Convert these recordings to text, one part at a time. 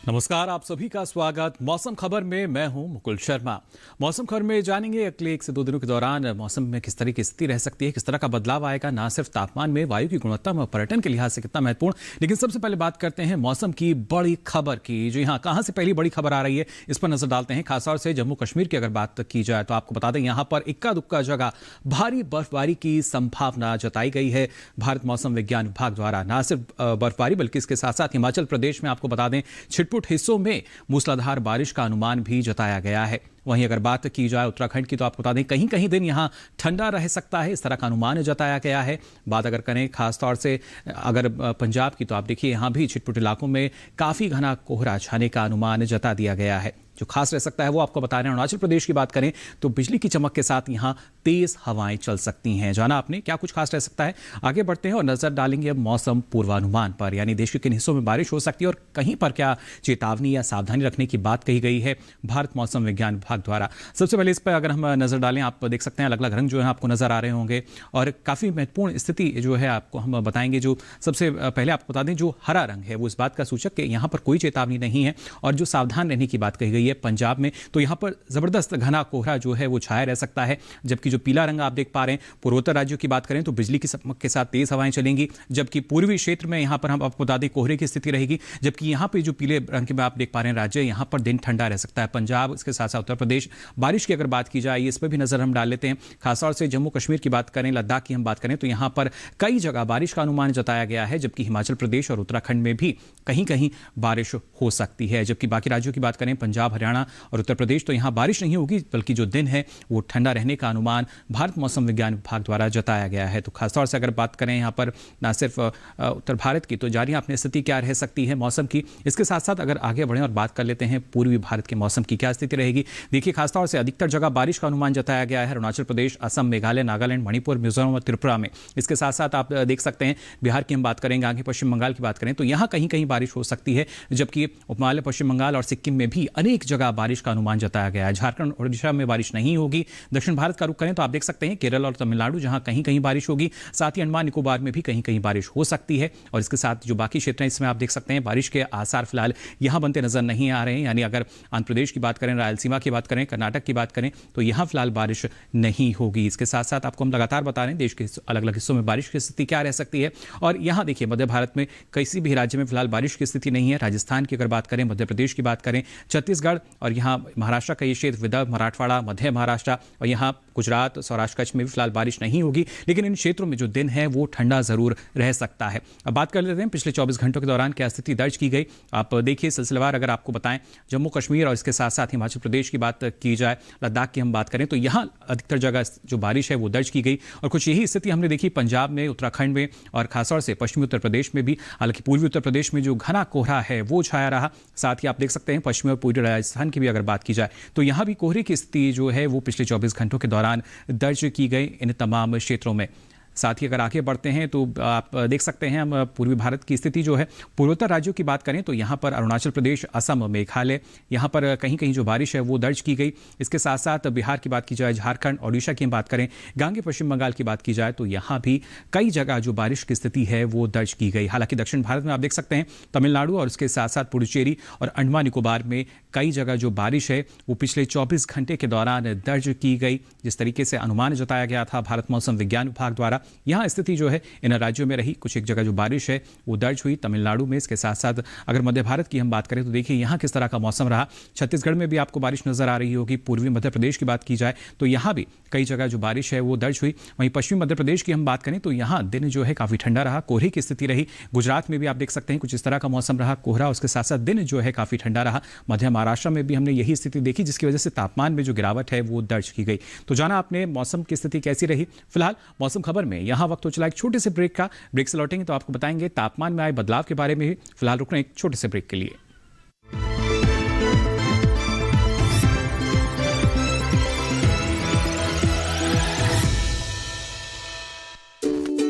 नमस्कार, आप सभी का स्वागत मौसम खबर में। मैं हूं मुकुल शर्मा। मौसम खबर में जानेंगे अगले 1 से 2 दिनों के दौरान मौसम में किस तरह की स्थिति रह सकती है, किस तरह का बदलाव आएगा, ना सिर्फ तापमान में, वायु की गुणवत्ता में, पर्यटन के लिहाज से कितना महत्वपूर्ण। लेकिन सबसे पहले बात करते हैं मौसम की बड़ी खबर की। जी हाँ, कहां से पहली बड़ी खबर आ रही है इस पर नजर डालते हैं। खासतौर से जम्मू कश्मीर की अगर बात की जाए तो आपको बता दें यहां पर इक्का दुक्का जगह भारी बर्फबारी की संभावना जताई गई है भारत मौसम विज्ञान विभाग द्वारा। ना सिर्फ बर्फबारी बल्कि इसके साथ साथ हिमाचल प्रदेश में आपको बता दें छिटपुट हिस्सों में मूसलाधार बारिश का अनुमान भी जताया गया है। वहीं अगर बात की जाए उत्तराखंड की तो आपको बता दें कहीं कहीं दिन यहां ठंडा रह सकता है, इस तरह का अनुमान जताया गया है। बात अगर करें खासतौर से अगर पंजाब की तो आप देखिए यहां भी छिटपुट इलाकों में काफी घना कोहरा छाने का अनुमान जता दिया गया है। जो खास रह सकता है वो आपको बता रहे हैं। अरुणाचल प्रदेश की बात करें तो बिजली की चमक के साथ यहां तेज हवाएं चल सकती हैं। जाना आपने क्या कुछ खास रह सकता है। आगे बढ़ते हैं और नजर डालेंगे अब मौसम पूर्वानुमान पर, यानी देश के किन हिस्सों में बारिश हो सकती है और कहीं पर क्या चेतावनी या सावधानी रखने की बात कही गई है भारत मौसम विज्ञान विभाग द्वारा। सबसे पहले इस पर अगर हम नजर डालें, आप देख सकते हैं अलग अलग रंग जो है आपको नजर आ रहे होंगे और काफी महत्वपूर्ण स्थिति जो है आपको हम बताएंगे। जो सबसे पहले आपको बता दें जो हरा रंग है वो इस बात का सूचक कि यहां पर कोई चेतावनी नहीं है और जो सावधान रहने की बात कही गई है पंजाब में, तो यहां पर जबरदस्त घना कोहरा जो है वो छाया रह सकता है। जबकि जो पीला रंग आप देख पा रहे हैं पूर्वोत्तर राज्यों की बात करें तो बिजली की चमक के साथ तेज हवाएं चलेंगी। जबकि पूर्वी क्षेत्र में यहां पर हम आपको बता दें कोहरे की स्थिति रहेगी। जबकि यहां पे जो पीले रंग के में आप देख पा रहे हैं राज्य, यहां पर दिन ठंडा रह सकता है। पंजाब, इसके साथ साथ उत्तर प्रदेश। बारिश की अगर बात की जाए इस पर भी नजर हम डाल लेते हैं। खासतौर से जम्मू कश्मीर की बात करें, लद्दाख की हम बात करें तो यहां पर कई जगह बारिश का अनुमान जताया गया है। जबकि हिमाचल प्रदेश और उत्तराखंड में भी कहीं कहीं बारिश हो सकती है। जबकि बाकी राज्यों की बात करें पंजाब, हरियाणा और उत्तर प्रदेश तो यहां बारिश नहीं होगी बल्कि जो दिन है वो ठंडा रहने का अनुमान भारत मौसम विज्ञान विभाग द्वारा जताया गया है। तो खासतौर से अगर बात करें यहां पर ना सिर्फ उत्तर भारत की तो जानिए अपनी स्थिति क्या रह सकती है मौसम की। इसके साथ साथ अगर आगे बढ़ें और बात कर लेते हैं पूर्वी भारत के मौसम की क्या स्थिति रहेगी। देखिए खासतौर से अधिकतर जगह बारिश का अनुमान जताया गया है अरुणाचल प्रदेश, असम, मेघालय, नागालैंड, मणिपुर, मिजोरम और त्रिपुरा में। इसके साथ साथ आप देख सकते हैं बिहार की हम बात करेंगे, आगे पश्चिम बंगाल की बात करें तो यहां कहीं कहीं बारिश हो सकती है। जबकि उपमहाद्वीपीय पश्चिम बंगाल और सिक्किम में भी अनेक जगह बारिश का अनुमान जताया गया है। झारखंड और ओडिशा में बारिश नहीं होगी। दक्षिण भारत का रुख करें तो आप देख सकते हैं केरल और तमिलनाडु जहां कहीं कहीं बारिश होगी। साथ ही अंडमान निकोबार में भी कहीं कहीं बारिश हो सकती है। और इसके साथ जो बाकी क्षेत्र हैं इसमें आप देख सकते हैं बारिश के आसार फिलहाल यहां बनते नजर नहीं आ रहे हैं। यानी अगर आंध्र प्रदेश की बात करें, रायलसीमा की बात करें, कर्नाटक की बात करें तो यहां फिलहाल बारिश नहीं होगी। इसके साथ साथ आपको हम लगातार बता रहे हैं देश के अलग अलग हिस्सों में बारिश की स्थिति क्या रह सकती है। और यहां देखिए मध्य भारत में किसी भी राज्य में फिलहाल बारिश की स्थिति नहीं है। राजस्थान की अगर बात करें, मध्य प्रदेश की बात करें, छत्तीसगढ़ और यहां महाराष्ट्र का ये क्षेत्र, विदर्भ, मराठवाड़ा, मध्य महाराष्ट्र और यहां गुजरात, सौराष्ट्र, कच्छ में भी फिलहाल बारिश नहीं होगी। लेकिन इन क्षेत्रों में जो दिन है वो ठंडा जरूर रह सकता है। अब बात कर लेते हैं पिछले 24 घंटों के दौरान क्या स्थिति दर्ज की गई। आप देखिए सिलसिलेवार अगर आपको बताएं जम्मू कश्मीर और इसके साथ साथ हिमाचल प्रदेश की बात की जाए, लद्दाख की हम बात करें तो यहां अधिकतर जगह जो बारिश है वो दर्ज की गई। और कुछ यही स्थिति हमने देखी पंजाब में, उत्तराखंड में और खासतौर से पश्चिमी उत्तर प्रदेश में भी। हालांकि पूर्वी उत्तर प्रदेश में जो घना कोहरा है वो छाया रहा। साथ ही आप देख सकते हैं पश्चिमी और पूर्वी राजस्थान की भी अगर बात की जाए तो यहां भी कोहरे की स्थिति जो है वो पिछले 24 घंटों के दौरान दर्ज की गई इन तमाम क्षेत्रों में। साथ ही अगर आगे बढ़ते हैं तो आप देख सकते हैं हम पूर्वी भारत की स्थिति जो है पूर्वोत्तर राज्यों की बात करें तो यहाँ पर अरुणाचल प्रदेश, असम, मेघालय, यहाँ पर कहीं कहीं जो बारिश है वो दर्ज की गई। इसके साथ साथ बिहार की बात की जाए, झारखंड, ओडिशा की हम बात करें, गांगे पश्चिम बंगाल की बात की जाए तो यहाँ भी कई जगह जो बारिश की स्थिति है वो दर्ज की गई। हालांकि दक्षिण भारत में आप देख सकते हैं तमिलनाडु और उसके साथ साथ पुडुचेरी और अंडमान निकोबार में कई जगह जो बारिश है वो पिछले 24 घंटे के दौरान दर्ज की गई। जिस तरीके से अनुमान जताया गया था भारत मौसम विज्ञान विभाग द्वारा, यहाँ स्थिति जो है इन राज्यों में रही। कुछ एक जगह जो बारिश है वो दर्ज हुई तमिलनाडु में। इसके साथ साथ अगर मध्य भारत की हम बात करें तो देखिए यहाँ किस तरह का मौसम रहा। छत्तीसगढ़ में भी आपको बारिश नजर आ रही होगी। पूर्वी मध्य प्रदेश की बात की जाए तो यहाँ भी कई जगह जो बारिश है वो दर्ज हुई। वहीं पश्चिमी मध्य प्रदेश की हम बात करें तो यहाँ दिन जो है काफी ठंडा रहा, कोहरे की स्थिति रही। गुजरात में भी आप देख सकते हैं कुछ इस तरह का मौसम रहा, कोहरा, उसके साथ साथ दिन जो है काफी ठंडा रहा। मध्य महाराष्ट्र में भी हमने यही स्थिति देखी जिसकी वजह से तापमान में जो गिरावट है वो दर्ज की गई। तो जाना आपने मौसम की स्थिति कैसी रही। फिलहाल मौसम खबर में यहाँ वक्त हो चला एक छोटे से ब्रेक का। ब्रेक से लौटेंगे तो आपको बताएंगे तापमान में आए बदलाव के बारे में भी। फिलहाल रुक रहे हैं एक छोटे से ब्रेक के लिए।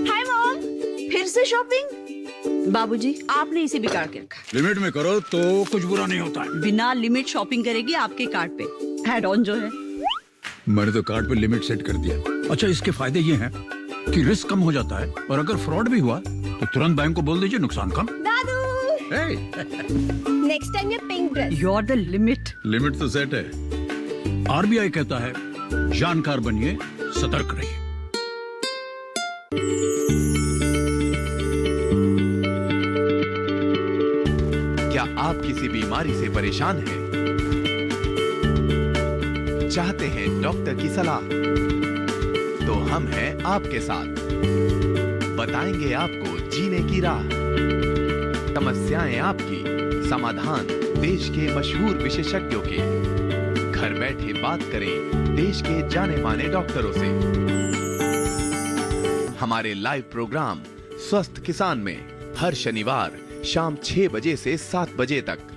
हाय मॉम, फिर से शॉपिंग? बाबूजी, आपने इसे बिगाड़ के रखा। लिमिट में करो तो कुछ बुरा नहीं होता है। बिना लिमिट शॉपिंग करेगी आपके कार्ड पे ऐड ऑन जो है। मैंने तो कार्ड पे लिमिट सेट कर दिया। अच्छा, इसके फायदे ये हैं कि रिस्क कम हो जाता है और अगर फ्रॉड भी हुआ तो तुरंत बैंक को बोल दीजिए, नुकसान कम। दादू! Hey! नेक्स्ट टाइम ये pink dress. You are the limit. Limit तो सेट है। आरबीआई कहता है जानकार बनिए, सतर्क रहिए। क्या आप किसी बीमारी से परेशान हैं? चाहते हैं डॉक्टर की सलाह? तो हम हैं आपके साथ। बताएंगे आपको जीने की राह। समस्याएं आपकी, समाधान देश के मशहूर विशेषज्ञों के। घर बैठे बात करें देश के जाने माने डॉक्टरों से। हमारे लाइव प्रोग्राम स्वस्थ किसान में हर शनिवार शाम 6 बजे से 7 बजे तक।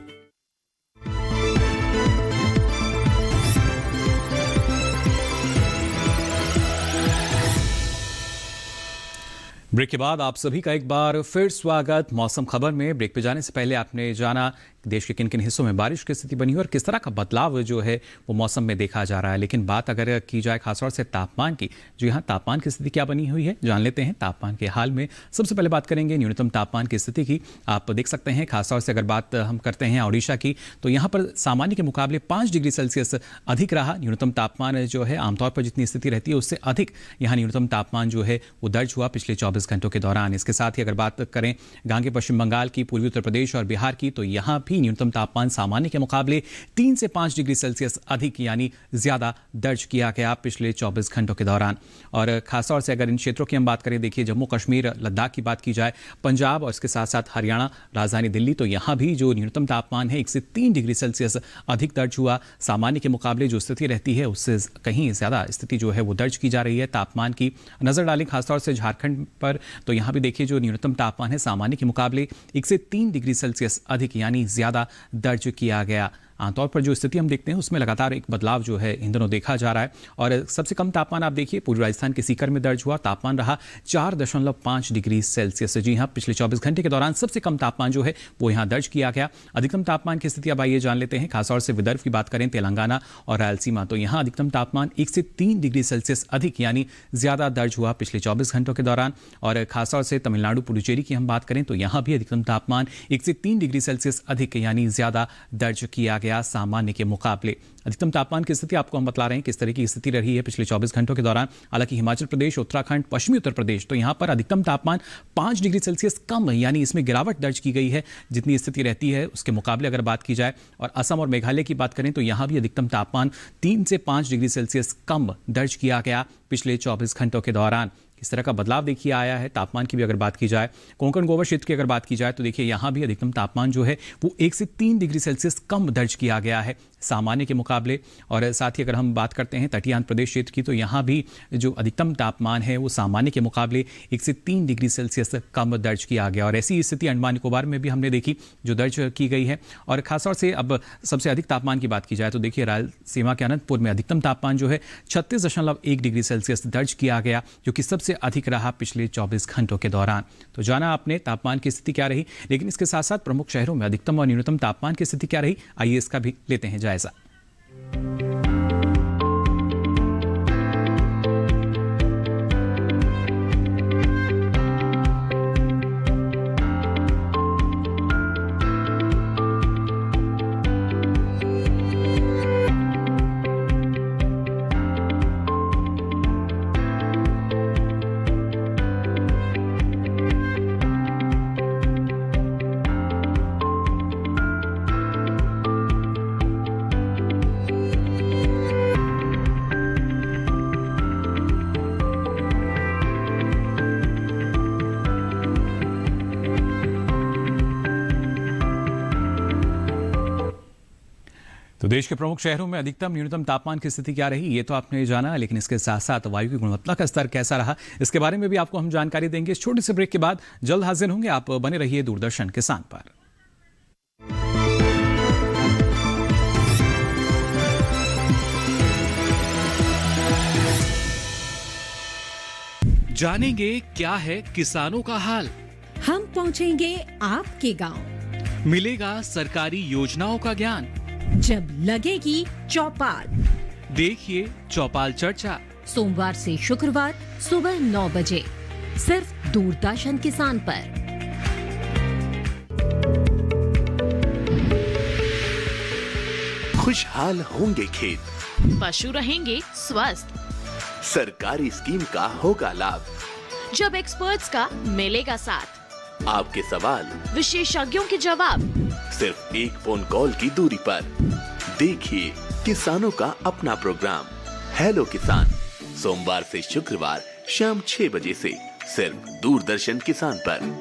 ब्रेक के बाद आप सभी का एक बार फिर स्वागत। मौसम खबर में ब्रेक पे जाने से पहले आपने जाना देश के किन किन हिस्सों में बारिश की स्थिति बनी और किस तरह का बदलाव जो है वो मौसम में देखा जा रहा है। लेकिन बात अगर की जाए खासतौर से तापमान की, जो यहाँ तापमान की स्थिति क्या बनी हुई है जान लेते हैं तापमान के हाल में। सबसे पहले बात करेंगे न्यूनतम तापमान की स्थिति की। आप देख सकते हैं खासतौर से अगर बात हम करते हैं ओडिशा की, तो यहाँ पर सामान्य के मुकाबले 5 डिग्री सेल्सियस अधिक रहा। न्यूनतम तापमान जो है आमतौर पर जितनी स्थिति रहती है उससे अधिक यहाँ न्यूनतम तापमान जो है वो दर्ज हुआ पिछले 24 घंटों के दौरान। इसके साथ ही अगर बात करें गांगे पश्चिम बंगाल की, पूर्वी उत्तर प्रदेश और बिहार की, तो यहाँ भी न्यूनतम तापमान सामान्य के मुकाबले 3 से 5 डिग्री सेल्सियस अधिक यानी ज्यादा दर्ज किया गया पिछले 24 घंटों के दौरान। और खासतौर से अगर इन क्षेत्रों की हम बात करें, देखिए जम्मू कश्मीर, लद्दाख की बात की जाए, पंजाब और इसके साथ साथ हरियाणा, राजधानी दिल्ली, तो यहाँ भी जो न्यूनतम तापमान है 1 से 3 डिग्री सेल्सियस अधिक दर्ज हुआ। सामान्य के मुकाबले जो स्थिति रहती है उससे कहीं ज्यादा स्थिति जो है वो दर्ज की जा रही है। तापमान की नजर डालें खासतौर से झारखंड पर, तो यहाँ भी देखिए जो न्यूनतम तापमान है सामान्य के मुकाबले 1 से 3 डिग्री सेल्सियस अधिक यानी ज्यादा दर्ज किया गया। आमतौर पर जो स्थिति हम देखते हैं उसमें लगातार एक बदलाव जो है इन दिनों देखा जा रहा है। और सबसे कम तापमान आप देखिए पूर्वी राजस्थान के सीकर में दर्ज हुआ, तापमान रहा 4.5 डिग्री सेल्सियस। जी हाँ, पिछले 24 घंटे के दौरान सबसे कम तापमान जो है वो यहाँ दर्ज किया गया। अधिकतम तापमान की स्थिति अब आइए जान लेते हैं। खासतौर से विदर्भ की बात करें, तेलंगाना और रायलसीमा, तो यहाँ अधिकतम तापमान 1 से 3 डिग्री सेल्सियस अधिक यानी ज्यादा दर्ज हुआ पिछले 24 घंटों के दौरान। और खासतौर से तमिलनाडु, पुडुचेरी की हम बात करें तो यहाँ भी अधिकतम तापमान 1 से 3 डिग्री सेल्सियस अधिक यानी ज्यादा दर्ज किया गया सामान्य के मुकाबले। अधिकतम तापमान की स्थिति आपको हम बतला रहे हैं किस तरह की स्थिति रही है पिछले 24 घंटों के दौरान। हालांकि हिमाचल प्रदेश, उत्तराखंड, पश्चिमी उत्तर प्रदेश, तो यहाँ पर अधिकतम तापमान 5 डिग्री सेल्सियस कम यानी इसमें गिरावट दर्ज की गई है जितनी स्थिति रहती है उसके मुकाबले अगर बात की जाए। और असम और मेघालय की बात करें तो यहाँ भी अधिकतम तापमान 3 से 5 डिग्री सेल्सियस कम दर्ज किया गया पिछले 24 घंटों के दौरान। किस तरह का बदलाव देखिए आया है तापमान की भी अगर बात की जाए। कोंकण गोवा क्षेत्र की अगर बात की जाए तो देखिए यहाँ भी अधिकतम तापमान जो है वो 1 से 3 डिग्री सेल्सियस कम दर्ज किया गया है सामान्य के मुकाबले। और साथ ही अगर हम बात करते हैं तटीय आंध्र प्रदेश क्षेत्र की, तो यहाँ भी जो अधिकतम तापमान है वो सामान्य के मुकाबले 1 से 3 डिग्री सेल्सियस कम दर्ज किया गया। और ऐसी स्थिति अंडमान निकोबार में भी हमने देखी जो दर्ज की गई है। और खासतौर से अब सबसे अधिक तापमान की बात की जाए तो देखिए रायलसीमा के अनंतपुर में अधिकतम तापमान जो है 36.1 डिग्री सेल्सियस दर्ज किया गया, जो कि सबसे अधिक रहा पिछले 24 घंटों के दौरान। तो जाना आपने तापमान की स्थिति क्या रही, लेकिन इसके साथ साथ प्रमुख शहरों में अधिकतम और न्यूनतम तापमान की स्थिति क्या रही, आइए इसका भी लेते हैं जायजा। तो देश के प्रमुख शहरों में अधिकतम न्यूनतम तापमान की स्थिति क्या रही ये तो आपने जाना, लेकिन इसके साथ साथ वायु की गुणवत्ता का स्तर कैसा रहा इसके बारे में भी आपको हम जानकारी देंगे। इस छोटे से ब्रेक के बाद जल्द हाजिर होंगे। आप बने रहिए दूरदर्शन किसान पर। जानेंगे क्या है किसानों का हाल। हम पहुंचेंगे आपके गांव। मिलेगा सरकारी योजनाओं का ज्ञान। जब लगेगी चौपाल, देखिए चौपाल चर्चा सोमवार से शुक्रवार सुबह 9 बजे सिर्फ दूरदर्शन किसान पर। खुशहाल होंगे खेत, पशु रहेंगे स्वस्थ। सरकारी स्कीम का होगा लाभ, जब एक्सपर्ट्स का मिलेगा साथ, आपके सवाल विशेषज्ञों के जवाब, सिर्फ एक फोन कॉल की दूरी पर। देखिए किसानों का अपना प्रोग्राम हेलो किसान, सोमवार से शुक्रवार शाम 6 बजे से सिर्फ दूरदर्शन किसान पर।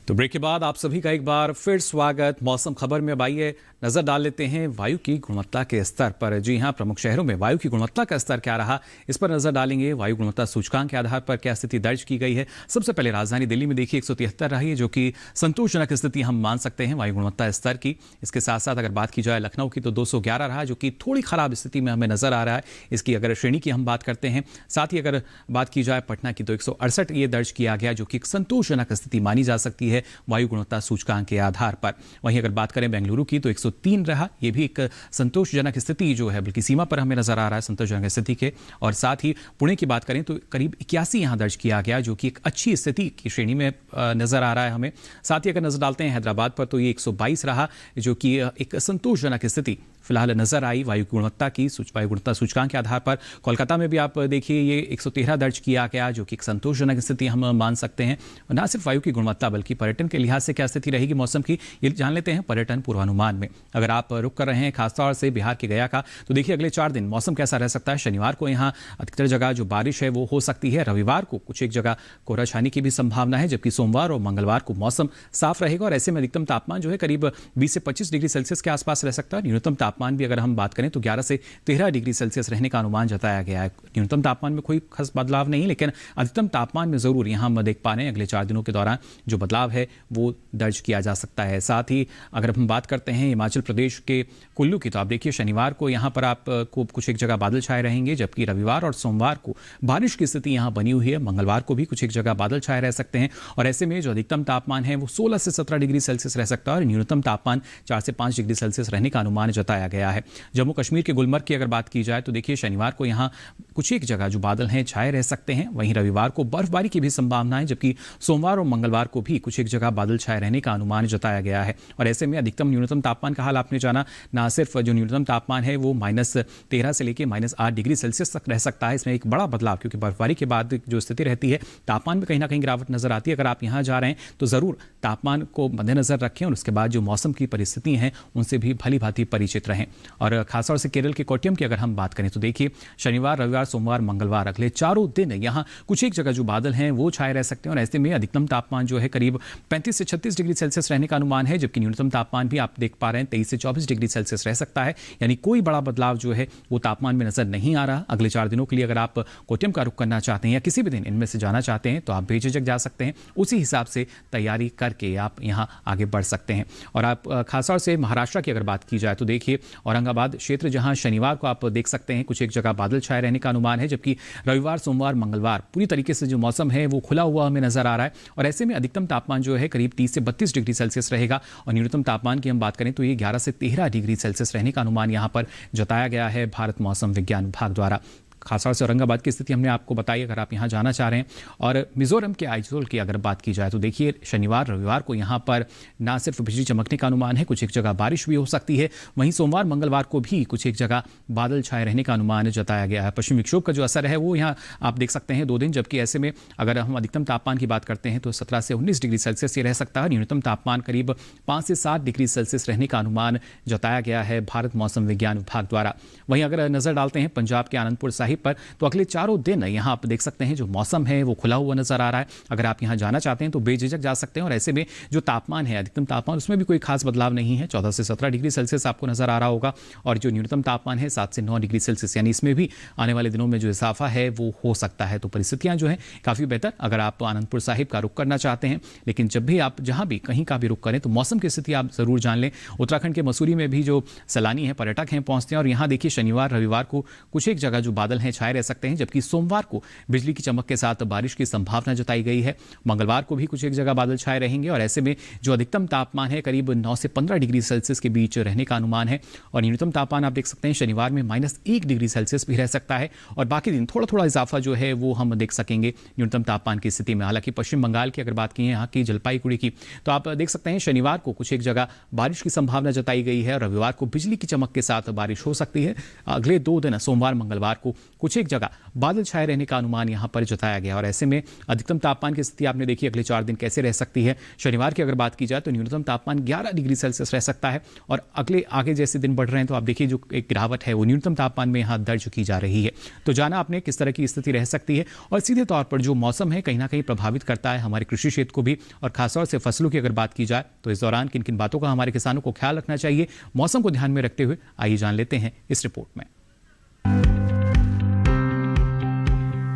तो ब्रेक के बाद आप सभी का एक बार फिर स्वागत। मौसम खबर में आइए नजर डाल लेते हैं वायु की गुणवत्ता के स्तर पर। जी हां, प्रमुख शहरों में वायु की गुणवत्ता का स्तर क्या रहा, इस पर नजर डालेंगे। वायु गुणवत्ता सूचकांक के आधार पर क्या स्थिति दर्ज की गई है। सबसे पहले राजधानी दिल्ली में देखिए 173 रही है, जो कि संतोषजनक स्थिति हम मान सकते हैं वायु गुणवत्ता स्तर की। इसके साथ साथ अगर बात की जाए लखनऊ की तो 211 रहा, जो कि थोड़ी खराब स्थिति में हमें नजर आ रहा है। इसकी अगर श्रेणी की हम बात करते हैं, साथ ही अगर बात की जाए पटना की तो 168 ये दर्ज किया गया, जो कि एक संतोषजनक स्थिति मानी जा सकती है वायु गुणवत्ता सूचकांक के आधार पर। वहीं अगर बात करें बेंगलुरु की तो 103 रहा, यह भी एक संतोषजनक स्थिति जो है बल्कि सीमा पर हमें नजर आ रहा है संतोषजनक स्थिति के। और साथ ही पुणे की बात करें तो करीब 81 यहां दर्ज किया गया, जो कि एक अच्छी स्थिति की श्रेणी में नजर आ रहा है हमें। साथ ही अगर नजर डालते हैं हैदराबाद पर तो ये 122 रहा, जो कि एक संतोषजनक स्थिति फिलहाल नजर आई वायु गुणवत्ता की वायु गुणवत्ता सूचकांक के आधार पर। कोलकाता में भी आप देखिए ये 113 दर्ज किया गया, जो कि एक संतोषजनक स्थिति हम मान सकते हैं। और न सिर्फ वायु की गुणवत्ता बल्कि पर्यटन के लिहाज से क्या स्थिति रहेगी मौसम की, ये जान लेते हैं पर्यटन पूर्वानुमान में। अगर आप रुक कर रहे हैं खासतौर से बिहार के गया का, तो देखिए अगले 4 दिन मौसम कैसा रह सकता है। शनिवार को यहाँ अधिकतर जगह जो बारिश है वो हो सकती है। रविवार को कुछ एक जगह कोहरा छाने की भी संभावना है, जबकि सोमवार और मंगलवार को मौसम साफ रहेगा। और ऐसे में अधिकतम तापमान जो है करीब 20 से 25 डिग्री सेल्सियस के आसपास रह सकता है। न्यूनतम तापमान भी अगर हम बात करें तो 11 से 13 डिग्री सेल्सियस रहने का अनुमान जताया गया है। न्यूनतम तापमान में कोई खास बदलाव नहीं, लेकिन अधिकतम तापमान में जरूर यहां हम देख पा रहे हैं अगले 4 दिनों के दौरान जो बदलाव है वो दर्ज किया जा सकता है। साथ ही अगर हम बात करते हैं हिमाचल प्रदेश के कुल्लू की, तो आप देखिए शनिवार को यहां पर आपको कुछ एक जगह बादल छाए रहेंगे, जबकि रविवार और सोमवार को बारिश की स्थिति यहां बनी हुई है। मंगलवार को भी कुछ एक जगह बादल छाए रह सकते हैं। और ऐसे में जो अधिकतम तापमान है वो 16 से 17 डिग्री सेल्सियस रह सकता है और न्यूनतम तापमान 4 से 5 डिग्री सेल्सियस रहने का अनुमान जताया गया है। जम्मू कश्मीर के गुलमर्ग की अगर बात की जाए तो देखिए शनिवार को यहां कुछ एक जगह जो बादल हैं छाए रह सकते हैं। वहीं रविवार को बर्फबारी की भी संभावना है, जबकि सोमवार और मंगलवार को भी कुछ एक जगह बादल छाए रहने का अनुमान जताया गया है। और ऐसे में अधिकतम न्यूनतम तापमान का हाल आपने जाना, ना सिर्फ जो न्यूनतम तापमान है वो -13 से लेकर -8 डिग्री सेल्सियस तक रह सकता है। इसमें एक बड़ा बदलाव, क्योंकि बर्फबारी के बाद जो स्थिति रहती है तापमान में कहीं ना कहीं गिरावट नजर आती है। अगर आप यहाँ जा रहे हैं तो जरूर तापमान को मद्देनजर रखें और उसके बाद जो मौसम की परिस्थिति हैं उनसे भी भली भांति परिचित रहें। और खासतौर से केरल के कोट्टयम की अगर हम बात करें तो देखिए शनिवार, रविवार, सोमवार, मंगलवार अगले 4 दिन यहाँ कुछ एक जगह जो बादल हैं वो छाए रह सकते हैं। और ऐसे में अधिकतम तापमान जो है करीब 35 से 36 डिग्री सेल्सियस रहने का अनुमान है, जबकि न्यूनतम तापमान भी आप देख पा रहे हैं 23 से 24 डिग्री सेल्सियस रह सकता है। यानी कोई बड़ा बदलाव जो है वो तापमान में नजर नहीं आ रहा। अगले 4 दिनों के लिए अगर आप कोट्टयम का रुख करना चाहते हैं या किसी भी दिन इनमें से जाना चाहते हैं तो आप बेझिझक जा सकते हैं। उसी हिसाब से तैयारी करके आप यहाँ आगे बढ़ सकते हैं। और आप खासतौर से महाराष्ट्र की अगर बात की जाए तो देखिए औरंगाबाद क्षेत्र जहां शनिवार को आप देख सकते हैं कुछ एक जगह बादल छाए रहने का अनुमान है, जबकि रविवार, सोमवार, मंगलवार पूरी तरीके से जो मौसम है वो खुला हुआ हमें नजर आ रहा है। और ऐसे में अधिकतम तापमान जो है करीब 30 से 32 डिग्री सेल्सियस रहेगा और न्यूनतम तापमान की हम बात करें तो ये 11 से 13 डिग्री सेल्सियस रहने का अनुमान यहाँ पर जताया गया है भारत मौसम विज्ञान विभाग द्वारा। खासतौर से औरंगाबाद की स्थिति हमने आपको बताई अगर आप यहाँ जाना चाह रहे हैं। और मिजोरम के आइजोल की अगर बात की जाए तो देखिए शनिवार, रविवार को यहाँ पर ना सिर्फ बिजली चमकने का अनुमान है, कुछ एक जगह बारिश भी हो सकती है। वहीं सोमवार, मंगलवार को भी कुछ एक जगह बादल छाए रहने का अनुमान जताया गया है। पश्चिमी विक्षोभ का जो असर है वो यहाँ आप देख सकते हैं 2 दिन, जबकि ऐसे में अगर हम अधिकतम तापमान की बात करते हैं तो 17 से 19 डिग्री सेल्सियस ये रह सकता है। न्यूनतम तापमान करीब 5 से 7 डिग्री सेल्सियस रहने का अनुमान जताया गया है भारत मौसम विज्ञान विभाग द्वारा। वहीं अगर नजर डालते हैं पंजाब के आनंदपुर साहिब पर तो अगले 4 दिन यहाँ आप देख सकते हैं जो मौसम है वो खुला हुआ नजर आ रहा है। अगर आप यहाँ जाना चाहते हैं तो बेझिझक जा सकते हैं। और ऐसे में जो तापमान है अधिकतम तापमान उसमें भी कोई खास बदलाव नहीं है, 14 से 17 डिग्री सेल्सियस आपको नजर आ रहा होगा। और जो न्यूनतम तापमान है 7 से 9 डिग्री सेल्सियस, यानी इसमें भी आने वाले दिनों में जो इजाफा है वो हो सकता है। तो परिस्थितियां जो है काफी बेहतर अगर आप आनंदपुर साहिब का रुख करना चाहते हैं। लेकिन जब भी आप जहां भी कहीं का भी रुख करें तो मौसम की स्थिति आप जरूर जान लें। उत्तराखंड के मसूरी में भी जो सैलानी है, पर्यटक हैं, पहुंचते हैं और यहाँ देखिए शनिवार, रविवार को कुछ एक जगह जो बादल बादल हैं छाए रह सकते हैं, जबकि सोमवार को बिजली की चमक के साथ बारिश की संभावना जताई गई है। मंगलवार को भी कुछ एक जगह बादल छाए रहेंगे और ऐसे में जो अधिकतम तापमान है करीब 9 से 15 डिग्री सेल्सियस के बीच रहने का अनुमान है और न्यूनतम तापमान आप देख सकते हैं शनिवार में -1 डिग्री सेल्सियस भी रह सकता है और बाकी दिन थोड़ा थोड़ा इजाफा जो है वो हम देख सकेंगे न्यूनतम तापमान की स्थिति में। हालांकि पश्चिम बंगाल की अगर बात की है, यहाँ की जलपाईगुड़ी की, तो आप देख सकते हैं शनिवार को कुछ एक जगह बारिश की संभावना जताई गई है और रविवार को बिजली की चमक के साथ बारिश हो सकती है। अगले 2 दिन सोमवार मंगलवार को कुछ एक जगह बादल छाए रहने का अनुमान यहाँ पर जताया गया और ऐसे में अधिकतम तापमान की स्थिति आपने देखी अगले 4 दिन कैसे रह सकती है। शनिवार की अगर बात की जाए तो न्यूनतम तापमान 11 डिग्री सेल्सियस रह सकता है और अगले आगे जैसे दिन बढ़ रहे हैं तो आप देखिए जो एक गिरावट है वो न्यूनतम तापमान में यहाँ दर्ज की जा रही है। तो जाना आपने किस तरह की स्थिति रह सकती है और सीधे तौर पर जो मौसम है कहीं ना कहीं प्रभावित करता है हमारे कृषि क्षेत्र को भी और खासतौर से फसलों की अगर बात की जाए तो इस दौरान किन किन बातों का हमारे किसानों को ख्याल रखना चाहिए मौसम को ध्यान में रखते हुए, आइए जान लेते हैं इस रिपोर्ट में।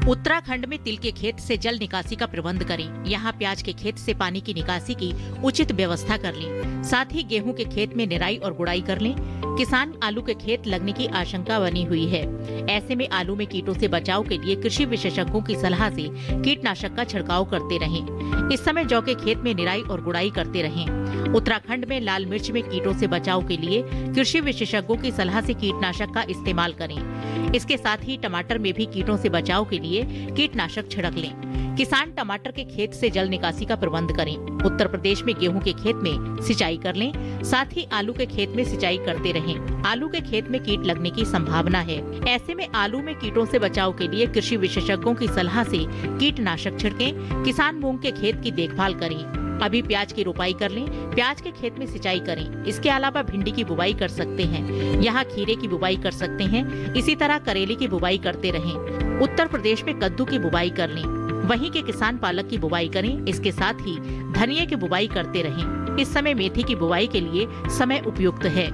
उत्तराखंड में तिल के खेत से जल निकासी का प्रबंध करें। यहाँ प्याज के खेत से पानी की निकासी की उचित व्यवस्था कर लें। साथ ही गेहूं के खेत में निराई और गुड़ाई कर लें। किसान आलू के खेत लगने की आशंका बनी हुई है। ऐसे में आलू में कीटों से बचाव के लिए कृषि विशेषज्ञों की सलाह से कीटनाशक का छिड़काव करते रहें। इस समय जौ के खेत में निराई और गुड़ाई करते रहें। उत्तराखंड में लाल मिर्च में कीटों से बचाव के लिए कृषि विशेषज्ञों की सलाह से कीटनाशक का इस्तेमाल करें। इसके साथ ही टमाटर में भी कीटों से बचाव के लिए कीटनाशक छिड़क लें। किसान टमाटर के खेत से जल निकासी का प्रबंध करें। उत्तर प्रदेश में गेहूं के खेत में सिंचाई कर लें। साथ ही आलू के खेत में सिंचाई करते रहें। आलू के खेत में कीट लगने की संभावना है। ऐसे में आलू में कीटों से बचाव के लिए कृषि विशेषज्ञों की सलाह से कीटनाशक छिड़कें। किसान मूंग के खेत की देखभाल करें। अभी प्याज की रोपाई कर लें। प्याज के खेत में सिंचाई करें। इसके अलावा भिंडी की बुवाई कर सकते हैं। यहाँ खीरे की बुवाई कर सकते हैं। इसी तरह करेले की बुवाई करते रहें। उत्तर प्रदेश में कद्दू की बुवाई कर लें। वहीं के किसान पालक की बुवाई करें। इसके साथ ही धनिया की बुवाई करते रहें। इस समय मेथी की बुवाई के लिए समय उपयुक्त है।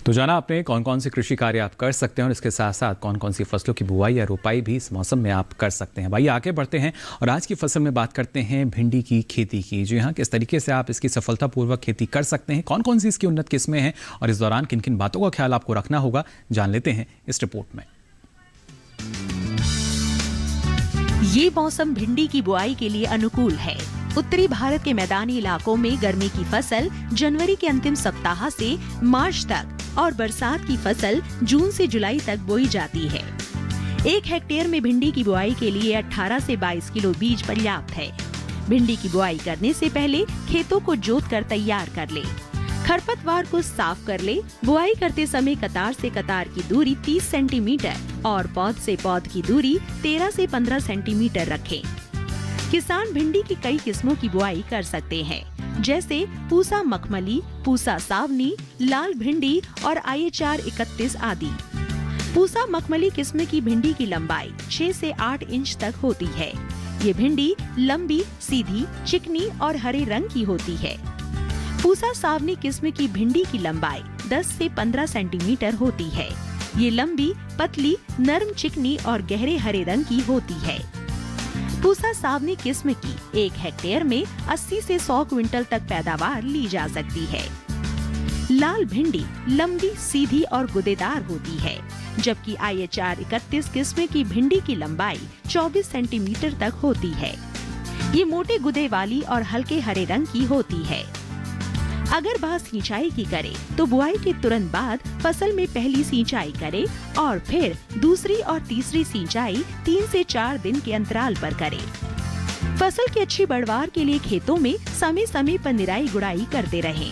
तो जाना आपने कौन कौन से कृषि कार्य आप कर सकते हैं और इसके साथ साथ कौन कौन सी फसलों की बुवाई या रोपाई भी इस मौसम में आप कर सकते हैं। भाई आगे बढ़ते हैं और आज की फसल में बात करते हैं भिंडी की खेती की। जी हाँ, किस तरीके से आप इसकी सफलतापूर्वक खेती कर सकते हैं, कौन कौन सी इसकी उन्नत किस्में हैं और इस दौरान किन किन बातों का ख्याल आपको रखना होगा, जान लेते हैं इस रिपोर्ट में। ये मौसम भिंडी की बुआई के लिए अनुकूल है। उत्तरी भारत के मैदानी इलाकों में गर्मी की फसल जनवरी के अंतिम सप्ताह से मार्च तक और बरसात की फसल जून से जुलाई तक बोई जाती है। 1 हेक्टेयर में भिंडी की बुआई के लिए 18 से 22 किलो बीज पर्याप्त है। भिंडी की बुआई करने से पहले खेतों को जोत कर तैयार कर ले। खरपतवार को साफ कर ले। बुआई करते समय कतार से कतार की दूरी 30 सेंटीमीटर और पौध से पौध की दूरी 13 से 15 सेंटीमीटर रखें। किसान भिंडी की कई किस्मों की बुआई कर सकते हैं, जैसे पूसा मखमली, पूसा सावनी, लाल भिंडी और IHR 31 आदि। पूसा मखमली किस्म की भिंडी की लंबाई 6 से 8 इंच तक होती है। ये भिंडी लंबी, सीधी, चिकनी और हरे रंग की होती है। पूसा सावनी किस्म की भिंडी की लंबाई 10 से 15 सेंटीमीटर होती है। ये लंबी, पतली, नरम, चिकनी और गहरे हरे रंग की होती है। पूसा सावनी किस्म की 1 हेक्टेयर में 80 से 100 क्विंटल तक पैदावार ली जा सकती है। लाल भिंडी लंबी, सीधी और गुदेदार होती है, जबकि IHR 31 किस्म की भिंडी की लंबाई 24 सेंटीमीटर तक होती है। ये मोटे गुदे वाली और हल्के हरे रंग की होती है। अगर बात सिंचाई की करें तो बुआई के तुरंत बाद फसल में पहली सिंचाई करें और फिर दूसरी और तीसरी सिंचाई 3 से 4 दिन के अंतराल पर करें। फसल की अच्छी पैदावार के लिए खेतों में समय समय पर निराई गुड़ाई करते रहें।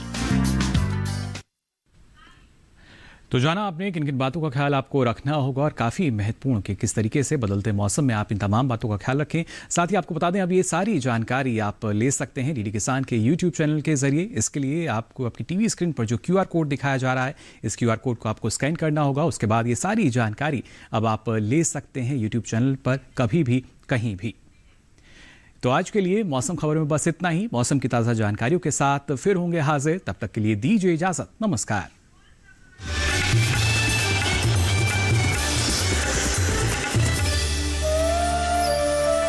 तो जाना आपने किन किन बातों का ख्याल आपको रखना होगा और काफ़ी महत्वपूर्ण कि किस तरीके से बदलते मौसम में आप इन तमाम बातों का ख्याल रखें। साथ ही आपको बता दें अब ये सारी जानकारी आप ले सकते हैं डीडी किसान के YouTube चैनल के जरिए। इसके लिए आपको आपकी टीवी स्क्रीन पर जो QR कोड दिखाया जा रहा है, इस QR कोड को आपको स्कैन करना होगा। उसके बाद ये सारी जानकारी अब आप ले सकते हैं YouTube चैनल पर कभी भी कहीं भी। तो आज के लिए मौसम खबर में बस इतना ही। मौसम की ताज़ा जानकारियों के साथ फिर होंगे हाजिर, तब तक के लिए दीजिए इजाज़त। नमस्कार।